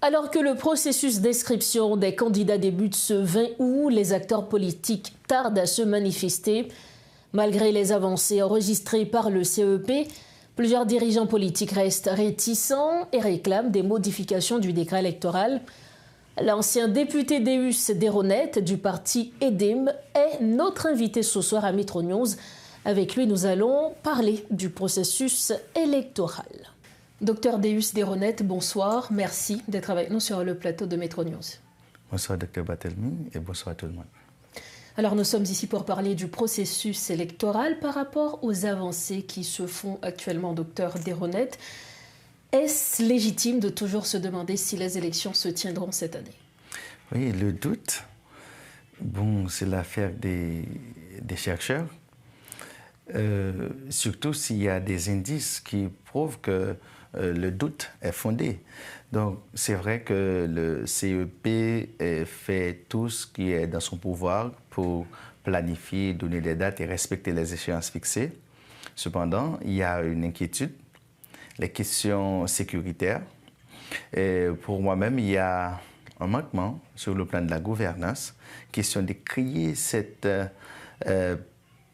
Alors que le processus d'inscription des candidats débute ce 20 août, les acteurs politiques tardent à se manifester. Malgré les avancées enregistrées par le CEP, plusieurs dirigeants politiques restent réticents et réclament des modifications du décret électoral. L'ancien député Deus Deronet du parti EDEM est notre invité ce soir à Metro News. Avec lui, nous allons parler du processus électoral. Docteur Deus Deronet, bonsoir. Merci d'être avec nous sur le plateau de Metro News. Bonsoir, Dr Barthelemy, et bonsoir à tout le monde. Alors, nous sommes ici pour parler du processus électoral par rapport aux avancées qui se font actuellement, docteur Deronet. Est-ce légitime de toujours se demander si les élections se tiendront cette année? Oui, le doute, bon, c'est l'affaire des chercheurs, surtout s'il y a des indices qui prouvent que le doute est fondé. Donc, c'est vrai que le CEP fait tout ce qui est dans son pouvoir pour planifier, donner des dates et respecter les échéances fixées. Cependant, il y a une inquiétude, les questions sécuritaires. Et pour moi-même, il y a un manquement sur le plan de la gouvernance, question de créer cette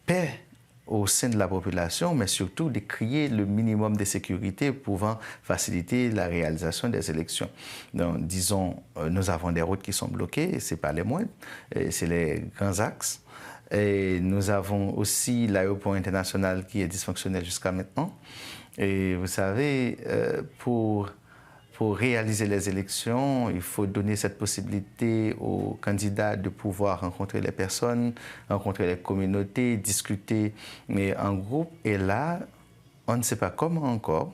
paix au sein de la population, mais surtout de créer le minimum de sécurité pouvant faciliter la réalisation des élections. Donc, disons, nous avons des routes qui sont bloquées, ce n'est pas les moindres, c'est les grands axes. Et nous avons aussi l'aéroport international qui est dysfonctionnel jusqu'à maintenant. Et vous savez, pour réaliser les élections, il faut donner cette possibilité aux candidats de pouvoir rencontrer les personnes, rencontrer les communautés, discuter mais en groupe. Et là, on ne sait pas comment encore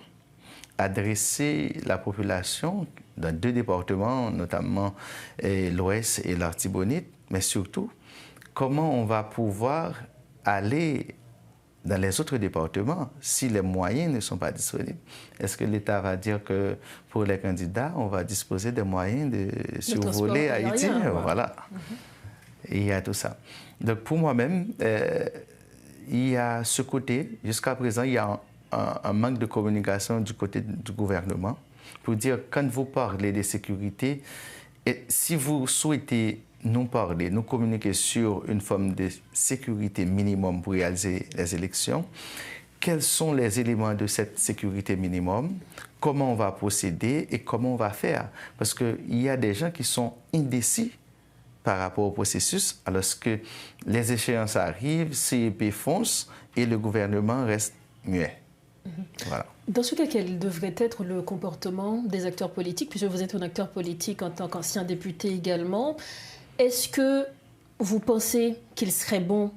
adresser la population dans deux départements, notamment l'Ouest et l'Artibonite, mais surtout, comment on va pouvoir aller dans les autres départements si les moyens ne sont pas disponibles. Est-ce que l'État va dire que pour les candidats, on va disposer des moyens de survoler Haïti? Voilà. Et il y a tout ça. Donc pour moi-même, il y a ce côté, jusqu'à présent, il y a un manque de communication du côté du gouvernement pour dire quand vous parlez de sécurité, et si vous souhaitez nous parler, nous communiquer sur une forme de sécurité minimum pour réaliser les élections. Quels sont les éléments de cette sécurité minimum? Comment on va procéder et comment on va faire? Parce qu'il y a des gens qui sont indécis par rapport au processus, alors que les échéances arrivent, CEP fonce et le gouvernement reste muet. Voilà. Dans ce cas, quel devrait être le comportement des acteurs politiques, puisque vous êtes un acteur politique en tant qu'ancien député également? Est-ce que vous pensez qu'il serait bon,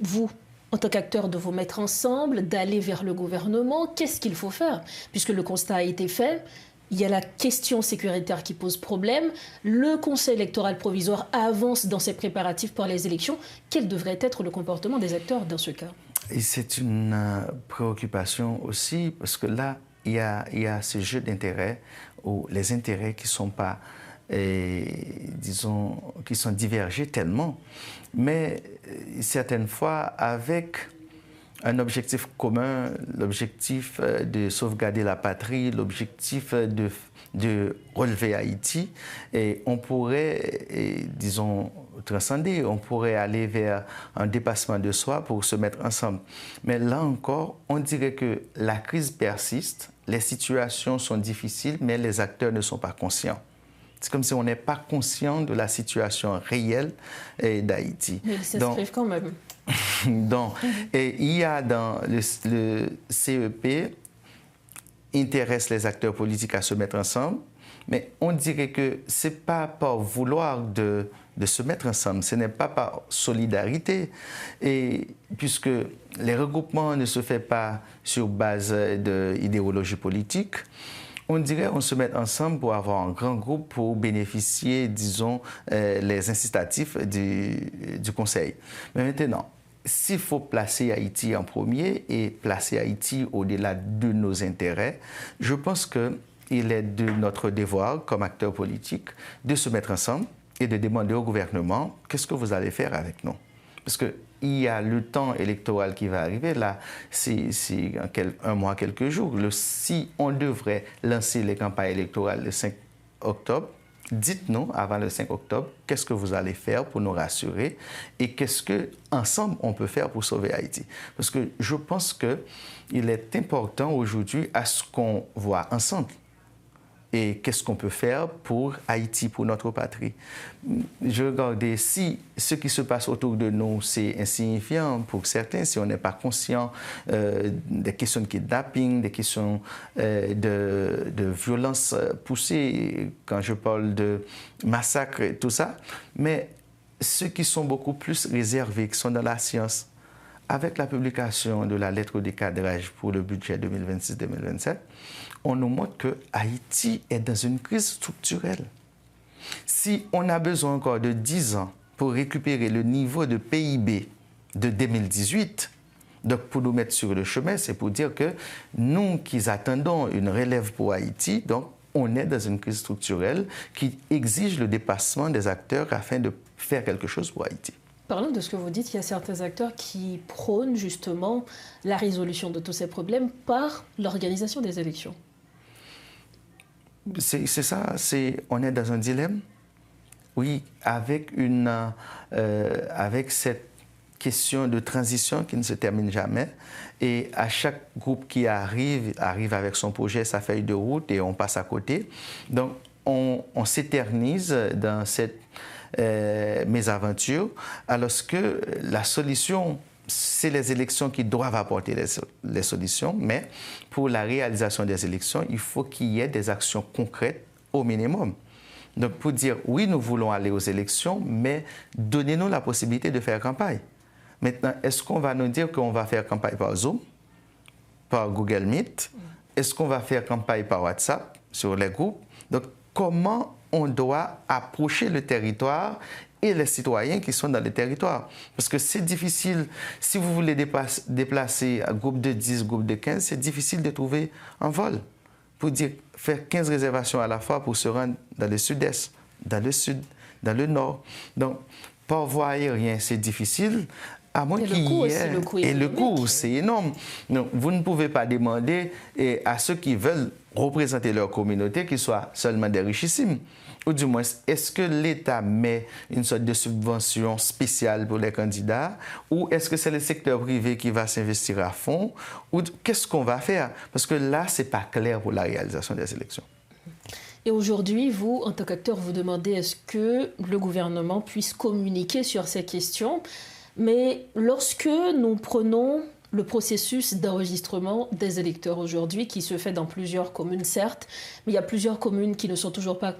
vous, en tant qu'acteur, de vous mettre ensemble, d'aller vers le gouvernement? Qu'est-ce qu'il faut faire? Puisque le constat a été fait, il y a la question sécuritaire qui pose problème, le Conseil électoral provisoire avance dans ses préparatifs pour les élections. Quel devrait être le comportement des acteurs dans ce cas? Et c'est une préoccupation aussi, parce que là, il y a ce jeu d'intérêts, où les intérêts qui ne sont pas disons, qui sont divergés tellement, mais certaines fois avec un objectif commun, l'objectif de sauvegarder la patrie, l'objectif de relever Haïti, et on pourrait, disons, transcender, on pourrait aller vers un dépassement de soi pour se mettre ensemble. Mais là encore, on dirait que la crise persiste, les situations sont difficiles, mais les acteurs ne sont pas conscients. C'est comme si on n'est pas conscient de la situation réelle d'Haïti. Mais ils s'inscrivent quand même. Donc, et il y a dans le CEP, intéresse les acteurs politiques à se mettre ensemble, mais on dirait que ce n'est pas par vouloir de se mettre ensemble, ce n'est pas par solidarité, et puisque les regroupements ne se font pas sur base d'idéologie politique, on dirait qu'on se met ensemble pour avoir un grand groupe pour bénéficier, disons, les incitatifs du Conseil. Mais maintenant, s'il faut placer Haïti en premier et placer Haïti au-delà de nos intérêts, je pense qu'il est de notre devoir, comme acteurs politiques, de se mettre ensemble et de demander au gouvernement qu'est-ce que vous allez faire avec nous. Parce qu'il y a le temps électoral qui va arriver, là, c'est un mois, quelques jours. Si on devrait lancer les campagnes électorales le 5 octobre, dites-nous avant le 5 octobre, qu'est-ce que vous allez faire pour nous rassurer et qu'est-ce qu'ensemble on peut faire pour sauver Haïti. Parce que je pense qu'il est important aujourd'hui à ce qu'on voit ensemble. Et qu'est-ce qu'on peut faire pour Haïti, pour notre patrie. Je regardais si ce qui se passe autour de nous, c'est insignifiant pour certains, si on n'est pas conscient des questions de kidnapping, des questions de violence poussée, quand je parle de massacre et tout ça, mais ceux qui sont beaucoup plus réservés, qui sont dans la science, avec la publication de la lettre de cadrage pour le budget 2026-2027, on nous montre que Haïti est dans une crise structurelle. Si on a besoin encore de 10 ans pour récupérer le niveau de PIB de 2018, donc pour nous mettre sur le chemin, c'est pour dire que nous qui attendons une relève pour Haïti, donc on est dans une crise structurelle qui exige le dépassement des acteurs afin de faire quelque chose pour Haïti. Parlant de ce que vous dites, il y a certains acteurs qui prônent justement la résolution de tous ces problèmes par l'organisation des élections. C'est ça, on est dans un dilemme. Oui, avec cette question de transition qui ne se termine jamais. Et à chaque groupe qui arrive avec son projet, sa feuille de route et on passe à côté. Donc, on s'éternise dans cette mésaventure, alors que la solution, c'est les élections qui doivent apporter les solutions, mais pour la réalisation des élections, il faut qu'il y ait des actions concrètes au minimum. Donc, pour dire, oui, nous voulons aller aux élections, mais donnez-nous la possibilité de faire campagne. Maintenant, est-ce qu'on va nous dire qu'on va faire campagne par Zoom, par Google Meet? Est-ce qu'on va faire campagne par WhatsApp, sur les groupes? Donc, comment on doit approcher le territoire et les citoyens qui sont dans le territoire? Parce que c'est difficile, si vous voulez déplacer un groupe de 10, groupe de 15, c'est difficile de trouver un vol. Pour dire, faire 15 réservations à la fois pour se rendre dans le sud-est, dans le sud, dans le nord. Donc, par voie aérienne, c'est difficile. À moins qu'il y ait... Et le coût, c'est énorme. Donc, vous ne pouvez pas demander à ceux qui veulent représenter leur communauté qu'ils soient seulement des richissimes. Ou du moins, est-ce que l'État met une sorte de subvention spéciale pour les candidats? Ou est-ce que c'est le secteur privé qui va s'investir à fond? Ou qu'est-ce qu'on va faire? Parce que là, ce n'est pas clair pour la réalisation des élections. Et aujourd'hui, vous, en tant qu'acteur, vous demandez est-ce que le gouvernement puisse communiquer sur ces questions? Mais lorsque nous prenons le processus d'enregistrement des électeurs aujourd'hui, qui se fait dans plusieurs communes, certes, mais il y a plusieurs communes qui ne sont toujours pas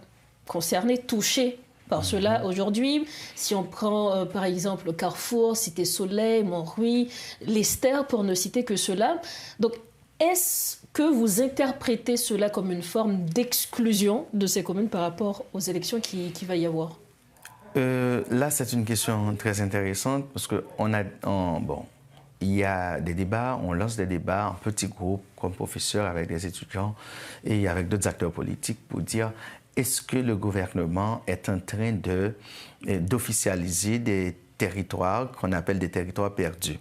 concernées, touchées par cela aujourd'hui. Si on prend par exemple le Carrefour, Cité-Soleil, Montrouy, l'Esther, pour ne citer que cela. Donc, est-ce que vous interprétez cela comme une forme d'exclusion de ces communes par rapport aux élections qui va y avoir? Là, c'est une question très intéressante parce que il y a des débats, on lance des débats en petits groupes comme professeurs avec des étudiants et avec d'autres acteurs politiques pour dire est-ce que le gouvernement est en train d'officialiser des territoires qu'on appelle des territoires perdus?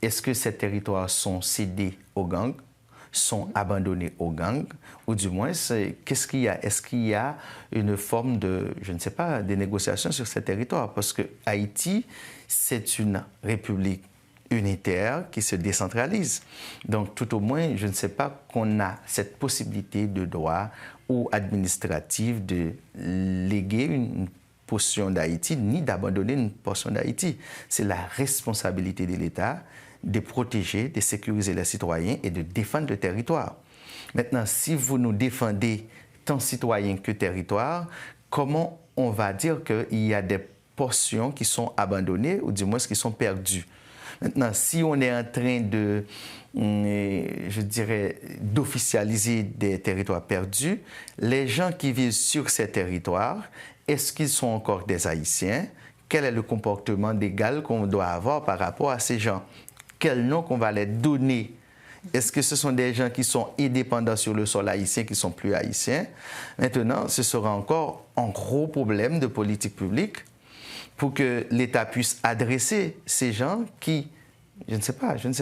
Est-ce que ces territoires sont cédés aux gangs, sont abandonnés aux gangs, ou du moins, qu'est-ce qu'il y a? Est-ce qu'il y a une forme de, je ne sais pas, des négociations sur ces territoires? Parce que Haïti, c'est une république unitaire qui se décentralise. Donc, tout au moins, je ne sais pas qu'on a cette possibilité de droit ou administrative de léguer une portion d'Haïti, ni d'abandonner une portion d'Haïti. C'est la responsabilité de l'État de protéger, de sécuriser les citoyens et de défendre le territoire. Maintenant, si vous nous défendez tant citoyens que territoire, comment on va dire qu'il y a des portions qui sont abandonnées ou du moins qui sont perdues? Maintenant, si on est en train de, je dirais, d'officialiser des territoires perdus, les gens qui vivent sur ces territoires, est-ce qu'ils sont encore des Haïtiens? Quel est le comportement légal qu'on doit avoir par rapport à ces gens? Quel nom qu'on va les donner? Est-ce que ce sont des gens qui sont indépendants sur le sol haïtien, qui sont plus haïtiens? Maintenant, ce sera encore un gros problème de politique publique pour que l'État puisse adresser ces gens qui, je ne sais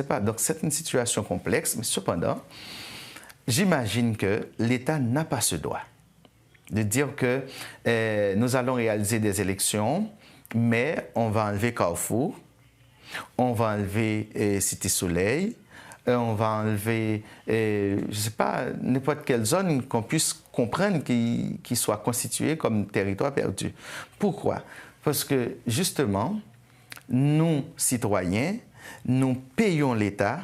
pas. Donc, c'est une situation complexe, mais cependant, j'imagine que l'État n'a pas ce droit de dire que nous allons réaliser des élections, mais on va enlever Carrefour, on va enlever Cité Soleil, on va enlever, je ne sais pas, n'importe quelle zone qu'on puisse comprendre qui soit constituée comme territoire perdu. Pourquoi? Parce que justement, nous, citoyens, nous payons l'État,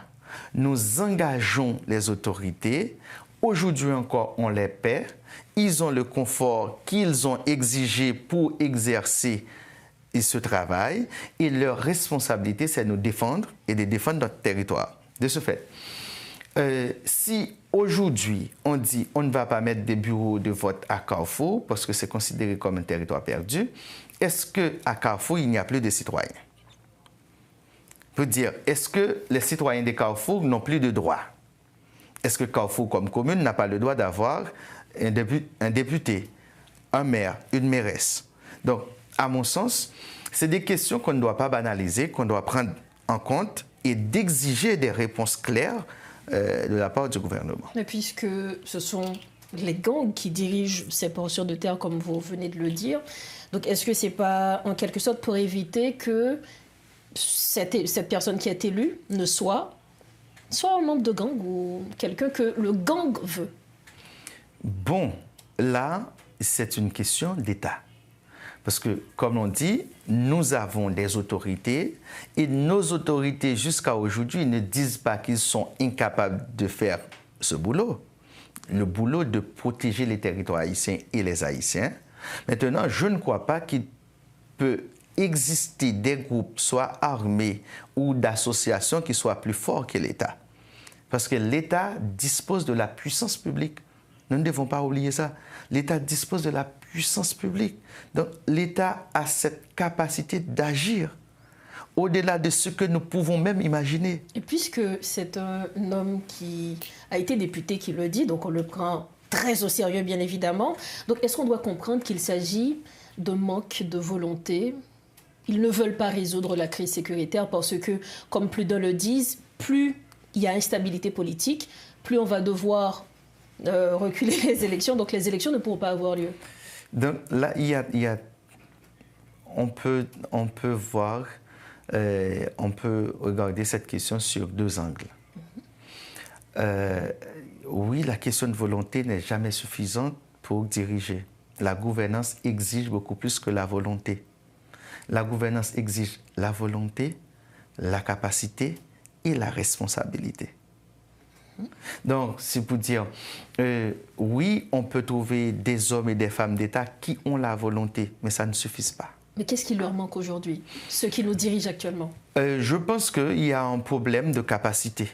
nous engageons les autorités. Aujourd'hui encore, on les paie. Ils ont le confort qu'ils ont exigé pour exercer ce travail. Et leur responsabilité, c'est de nous défendre et de défendre notre territoire. De ce fait, si aujourd'hui on dit on ne va pas mettre des bureaux de vote à Carrefour parce que c'est considéré comme un territoire perdu, est-ce qu'à Carrefour, il n'y a plus de citoyens? On peut dire, est-ce que les citoyens de Carrefour n'ont plus de droits? Est-ce que Carrefour, comme commune, n'a pas le droit d'avoir un député, un maire, une mairesse? Donc, à mon sens, c'est des questions qu'on ne doit pas banaliser, qu'on doit prendre en compte et d'exiger des réponses claires de la part du gouvernement. Mais puisque ce sont les gangs qui dirigent ces portions de terre, comme vous venez de le dire, donc est-ce que ce n'est pas en quelque sorte pour éviter que cette personne qui est élue ne soit un membre de gang ou quelqu'un que le gang veut? Bon, là, c'est une question d'État. Parce que, comme on dit, nous avons des autorités et nos autorités, jusqu'à aujourd'hui, ne disent pas qu'ils sont incapables de faire ce boulot. Le boulot de protéger les territoires haïtiens et les Haïtiens. Maintenant, je ne crois pas qu'il peut exister des groupes, soit armés ou d'associations, qui soient plus forts que l'État. Parce que l'État dispose de la puissance publique. Nous ne devons pas oublier ça. L'État dispose de la puissance publique. Donc l'État a cette capacité d'agir au-delà de ce que nous pouvons même imaginer. Et puisque c'est un homme qui a été député qui le dit, donc on le prend très au sérieux bien évidemment, donc est-ce qu'on doit comprendre qu'il s'agit de manque de volonté? Ils ne veulent pas résoudre la crise sécuritaire parce que, comme plus d'un le disent, plus il y a instabilité politique, plus on va devoir reculer les élections, donc les élections ne pourront pas avoir lieu. Donc là, on peut voir, on peut regarder cette question sur deux angles. Oui, la question de volonté n'est jamais suffisante pour diriger. La gouvernance exige beaucoup plus que la volonté. La gouvernance exige la volonté, la capacité et la responsabilité. Donc, c'est pour dire, oui, on peut trouver des hommes et des femmes d'État qui ont la volonté, mais ça ne suffit pas. Mais qu'est-ce qui leur manque aujourd'hui, ceux qui nous dirigent actuellement? Je pense qu'il y a un problème de capacité,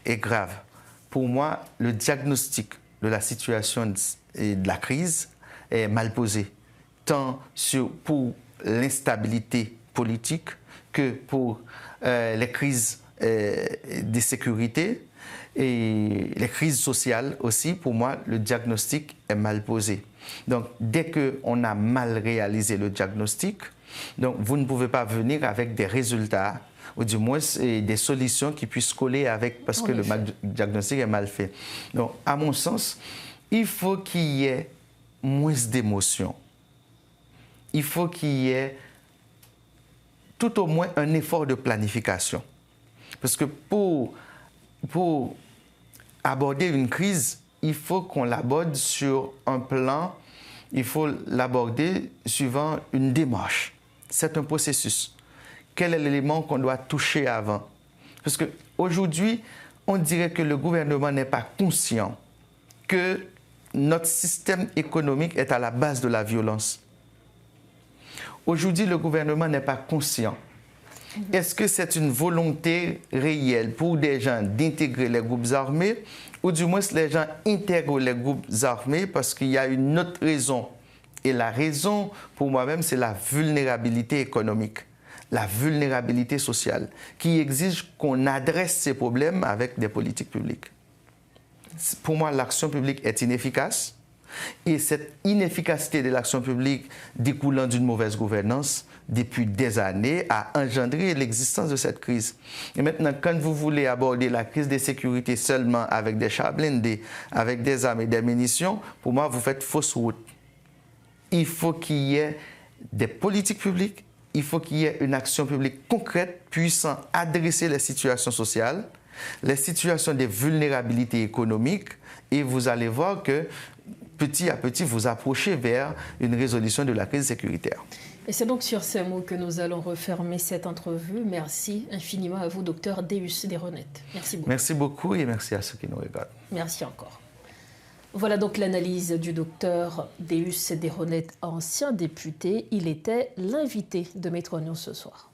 et grave. Pour moi, le diagnostic de la situation et de la crise est mal posé, tant pour l'instabilité politique que pour les crises de sécurité et les crises sociales aussi. Pour moi, le diagnostic est mal posé. Donc, dès qu'on a mal réalisé le diagnostic, donc vous ne pouvez pas venir avec des résultats ou du moins des solutions qui puissent coller avec, parce que le diagnostic est mal fait. Donc, à mon sens, il faut qu'il y ait moins d'émotions. Il faut qu'il y ait tout au moins un effort de planification. Parce que pour aborder une crise, il faut qu'on l'aborde sur un plan, il faut l'aborder suivant une démarche. C'est un processus. Quel est l'élément qu'on doit toucher avant? Parce qu'aujourd'hui, on dirait que le gouvernement n'est pas conscient que notre système économique est à la base de la violence. Aujourd'hui, le gouvernement n'est pas conscient. Est-ce que c'est une volonté réelle pour des gens d'intégrer les groupes armés, ou du moins les gens intègrent les groupes armés parce qu'il y a une autre raison? Et la raison, pour moi-même, c'est la vulnérabilité économique, la vulnérabilité sociale, qui exige qu'on adresse ces problèmes avec des politiques publiques. Pour moi, l'action publique est inefficace. Et cette inefficacité de l'action publique découlant d'une mauvaise gouvernance depuis des années a engendré l'existence de cette crise. Et maintenant, quand vous voulez aborder la crise de sécurité seulement avec des chars blindés, avec des armes et des munitions, pour moi, vous faites fausse route. il faut qu'il y ait des politiques publiques, il faut qu'il y ait une action publique concrète puissant adresser les situations sociales, les situations de vulnérabilité économique, et vous allez voir que petit à petit, vous approchez vers une résolution de la crise sécuritaire. Et c'est donc sur ces mots que nous allons refermer cette entrevue. Merci infiniment à vous, docteur Deus Desronet. Merci beaucoup. Merci beaucoup et merci à ceux qui nous regardent. Merci encore. Voilà donc l'analyse du docteur Deus Desronet, ancien député. Il était l'invité de Métro News ce soir.